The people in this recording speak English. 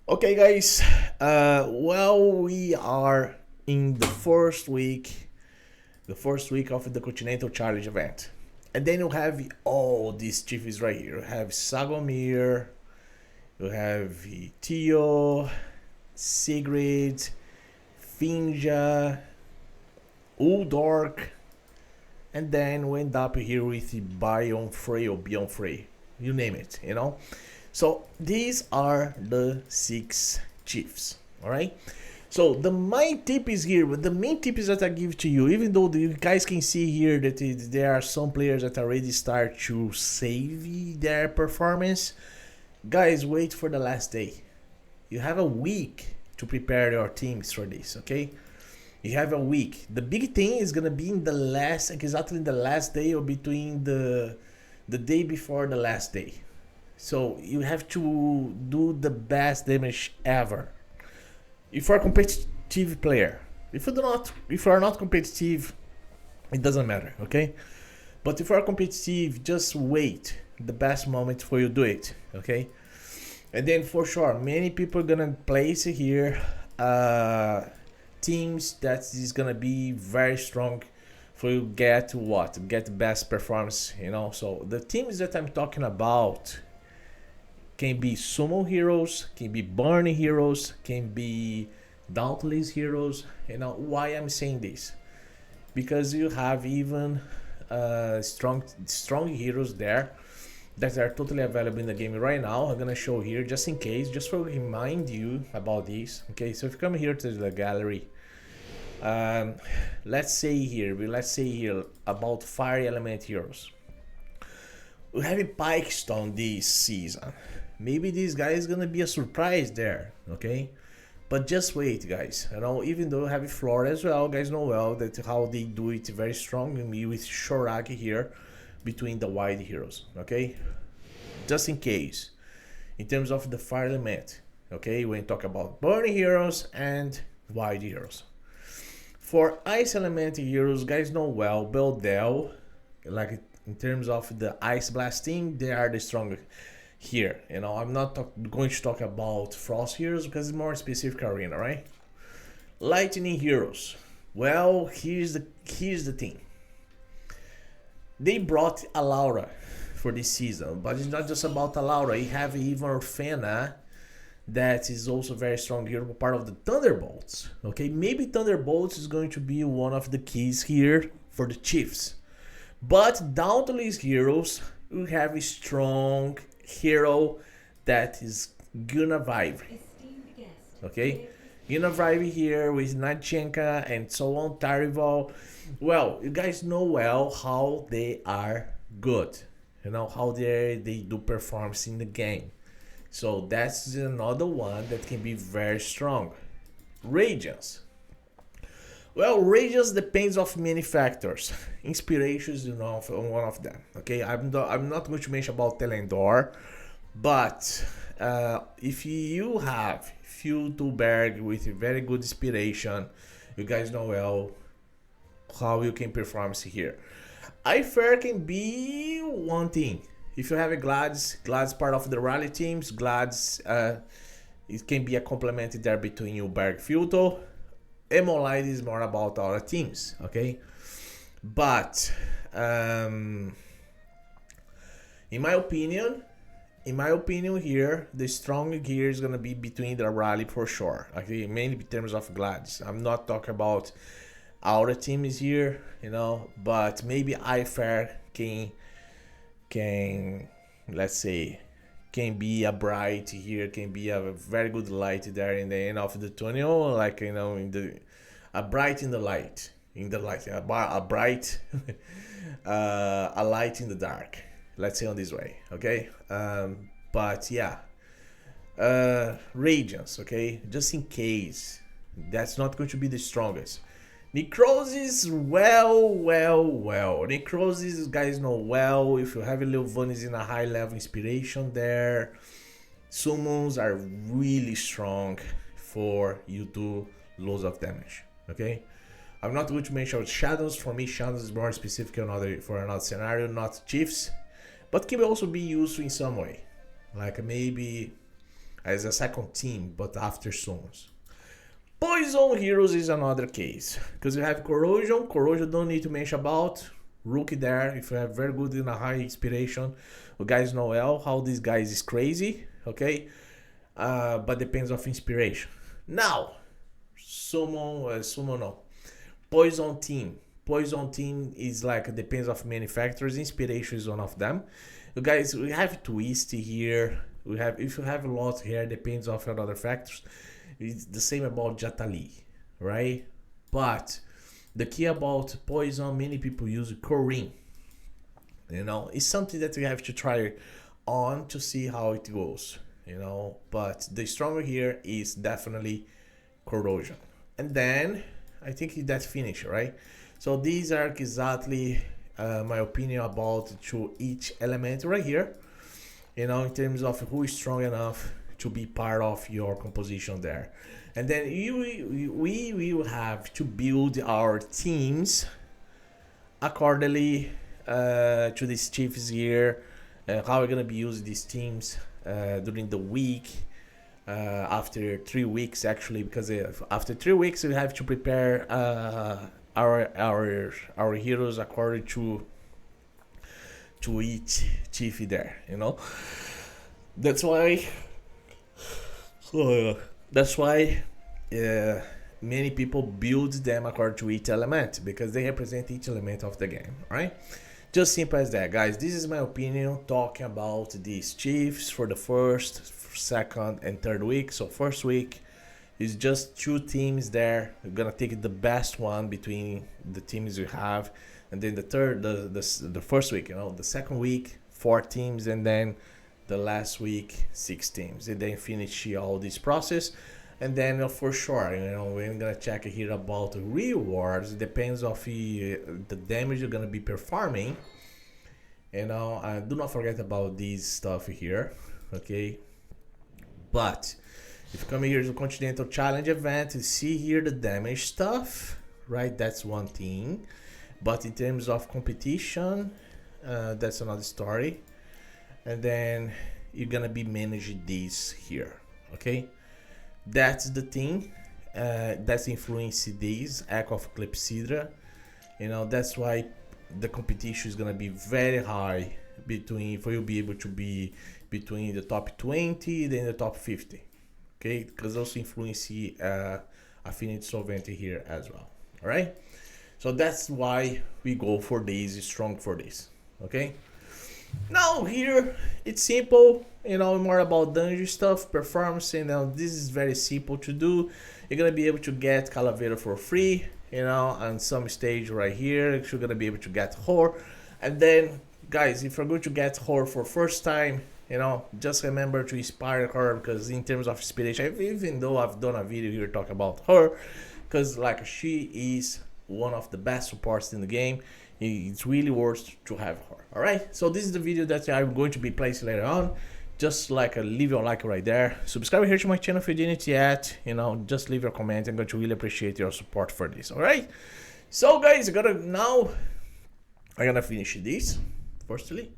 Okay, guys. Well, we are in the first week of the Continental Challenge event, and then you have all these chiefs right here. You have Sagomir, you have Tio, Sigrid, Finja, Uldork, and then we end up here with Bion Frey or Beyond Frey, you name it. So these are the 6 chiefs, all right? So the main tip is here, but the main tip is that I give to you, even though you guys can see here that there are some players that already start to save their performance, guys, wait for the last day. You have a week to prepare your teams for this, okay? You have a week. The big thing is gonna be exactly in the last day or between the day before the last day. So you have to do the best damage ever. If you're a competitive player, if you are not competitive, it doesn't matter, okay? But if you are competitive, just wait the best moment for you do it, okay? And then for sure, many people are gonna place here teams that is gonna be very strong for you get the best performance. So the teams that I'm talking about can be summon heroes, can be burn heroes, can be dauntless heroes. Why I'm saying this? Because you have even strong heroes there that are totally available in the game right now. I'm gonna show here just in case, just for remind you about this. Okay, so if you come here to the gallery, let's say here about fire element heroes. We have a Pikestone this season. Maybe this guy is gonna be a surprise there, okay? But just wait, guys. Even though I have floor as well, guys know well that how they do it very strong with Shoraki here between the wide heroes, okay? Just in case, in terms of the fire element, okay? When you talk about burning heroes and wide heroes. For ice element heroes, guys know well, Beldel, like in terms of the ice blasting, they are the strongest here. I'm not going to talk about frost heroes because it's more specific arena, right? Lightning heroes. Well, here's the thing. They brought a Laura for this season, but it's not just about a Laura. You have even Orphena that is also very strong hero, part of the Thunderbolts. Okay, maybe Thunderbolts is going to be one of the keys here for the Chiefs. But Dauntless heroes, we have a strong hero that is Gunavive. Okay, Gunavive here with Nadchenka and so on, Tarival. Well, you guys know well how they are good. How they do performance in the game. So that's another one that can be very strong. Radiance. Well, Radiance depends of many factors. Inspiration is one of them. Okay, I'm not going to mention about Telendor, but if you have Filterberg with a very good inspiration, you guys know well how you can perform here. iFair can be one thing. If you have a Gladys part of the rally teams, Gladys it can be a complement there between you Berg Filter. Emolite is more about our teams, okay? But in my opinion here, the strong gear is gonna be between the rally for sure. Okay, mainly in terms of Gladys. I'm not talking about our team is here, but maybe iFair can let's say can be a bright here, can be a very good light there in the end of the tunnel, like a bright in the light, a bright a light in the dark, let's say on this way, okay? But yeah, Radiance, okay, just in case that's not going to be the strongest. Necrosis, well. Necrosis, guys know well, if you have a Leovanis in a high level inspiration there, summons are really strong for you to loads of damage, okay? I'm not going to mention Shadows. For me, Shadows is more specific for another scenario, not Chiefs, but can also be used in some way. Like maybe as a second team, but after Summons. Poison Heroes is another case, because you have Corrosion. Corrosion don't need to mention about. Rookie there, if you have very good and a high inspiration, you guys know well how this guy is crazy, okay? But depends of inspiration. Now, Summon no. Poison Team. Poison Team is like, depends of many factors. Inspiration is one of them. You guys, we have Twist here. We have, if you have a lot here, depends of other factors. It's the same about Jatali, right? But the key about Poison, many people use Corinne. You know, it's something that we have to try on to see how it goes, you know. But the stronger here is definitely Corrosion. And then I think that's finished, right? So these are exactly my opinion about to each element right here, you know, in terms of who is strong enough to be part of your composition there. And then we will have to build our teams accordingly to these chiefs here, how we're gonna be using these teams during the week, after 3 weeks actually, because after 3 weeks we have to prepare our heroes according to each chief there, you know. That's why many people build them according to each element, because they represent each element of the game, right? Just simple as that, guys. This is my opinion talking about these chiefs for the first, second, and third week. So first week is just 2 teams there. We're gonna take the best one between the teams we have, and then the first week, you know, the second week 4 teams, and then the last week 6 teams, and then finish all this process. And then for sure, you know, we're gonna check here about rewards. It depends of the damage you're gonna be performing, you know. Do not forget about this stuff here, okay? But if you come here to the Continental Challenge event, you see here the damage stuff, right? That's one thing. But in terms of competition, that's another story. And then you're gonna be managing this here, okay? That's the thing that's influencing these Echo of Clepsydra, you know. That's why the competition is gonna be very high for you to be able to be between the top 20 then the top 50, okay? Because also influence Affinity Solvent here as well. All right, so that's why we go for this, strong for this, okay? Now here it's simple, you know, more about dungeon stuff, performance. You know, this is very simple to do. You're gonna be able to get Calavera for free, you know, on some stage right here. You're gonna be able to get Horror. And then guys, if you're going to get Horror for first time, you know, just remember to inspire her, because in terms of inspiration, even though I've done a video here talking about her, because like she is one of the best supports in the game, it's really worth to have her. All right, so this is the video that I'm going to be placing later on. Just like leave your like right there, subscribe here to my channel if you didn't yet, you know, just leave your comment. I'm going to really appreciate your support for this. All right, so guys, I'm gonna finish this firstly.